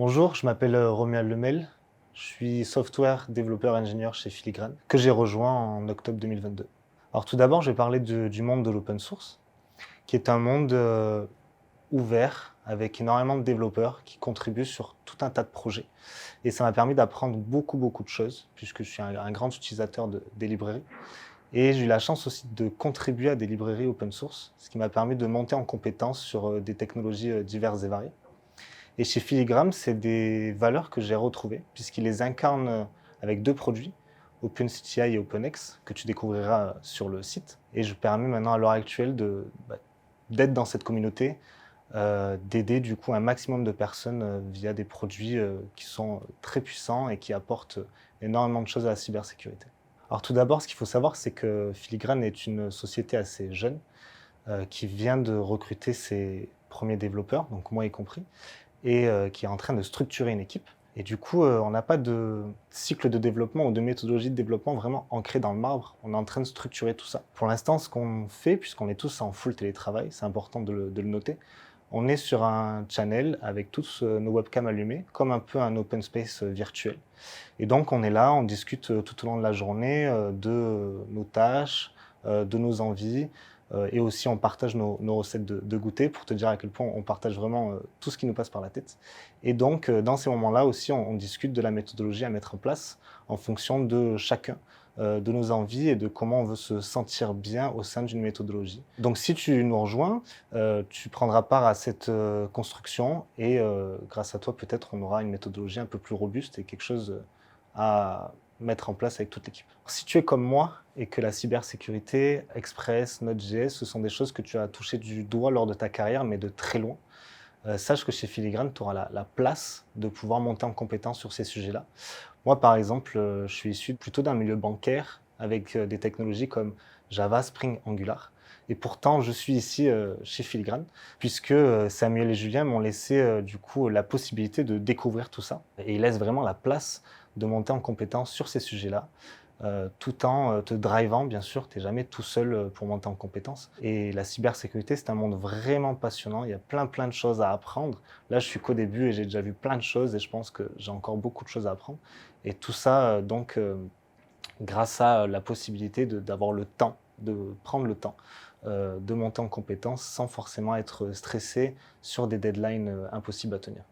Bonjour, je m'appelle Romuald Lemel. Je suis software développeur ingénieur chez Filigrane, que j'ai rejoint en octobre 2022. Alors tout d'abord, je vais parler du monde de l'open source, qui est un monde ouvert, avec énormément de développeurs qui contribuent sur tout un tas de projets. Et ça m'a permis d'apprendre beaucoup de choses, puisque je suis un grand utilisateur des librairies. Et j'ai eu la chance aussi de contribuer à des librairies open source, ce qui m'a permis de monter en compétence sur des technologies diverses et variées. Et chez Filigrane, c'est des valeurs que j'ai retrouvées, puisqu'ils les incarnent avec deux produits, OpenCTI et OpenX, que tu découvriras sur le site. Et je permets maintenant à l'heure actuelle d'être dans cette communauté, d'aider du coup un maximum de personnes via des produits qui sont très puissants et qui apportent énormément de choses à la cybersécurité. Alors tout d'abord, ce qu'il faut savoir, c'est que Filigrane est une société assez jeune qui vient de recruter ses premiers développeurs, donc moi y compris, et qui est en train de structurer une équipe. Et du coup, on n'a pas de cycle de développement ou de méthodologie de développement vraiment ancrée dans le marbre. On est en train de structurer tout ça. Pour l'instant, ce qu'on fait, puisqu'on est tous en full télétravail, c'est important de le noter, on est sur un channel avec tous nos webcams allumés, comme un peu un open space virtuel. Et donc, on est là, on discute tout au long de la journée de nos tâches, de nos envies, et aussi on partage nos recettes de goûter pour te dire à quel point on partage vraiment tout ce qui nous passe par la tête. Et donc, dans ces moments-là aussi, on discute de la méthodologie à mettre en place en fonction de chacun, de nos envies et de comment on veut se sentir bien au sein d'une méthodologie. Donc, si tu nous rejoins, tu prendras part à cette construction et grâce à toi, peut-être, on aura une méthodologie un peu plus robuste et quelque chose à mettre en place avec toute l'équipe. Si tu es comme moi et que la cybersécurité, Express, Node.js, ce sont des choses que tu as touchées du doigt lors de ta carrière, mais de très loin, sache que chez Filigrane, tu auras la place de pouvoir monter en compétence sur ces sujets-là. Moi, par exemple, je suis issu plutôt d'un milieu bancaire avec des technologies comme Java, Spring, Angular. Et pourtant, je suis ici chez Filigrane, puisque Samuel et Julien m'ont laissé du coup la possibilité de découvrir tout ça. Et ils laissent vraiment la place de monter en compétence sur ces sujets-là, tout en te drivant, bien sûr, tu n'es jamais tout seul pour monter en compétence. Et la cybersécurité, c'est un monde vraiment passionnant, il y a plein de choses à apprendre. Là, je suis qu'au début et j'ai déjà vu plein de choses et je pense que j'ai encore beaucoup de choses à apprendre. Et tout ça, grâce à la possibilité d'avoir le temps, de prendre le temps, de monter en compétence sans forcément être stressé sur des deadlines impossibles à tenir.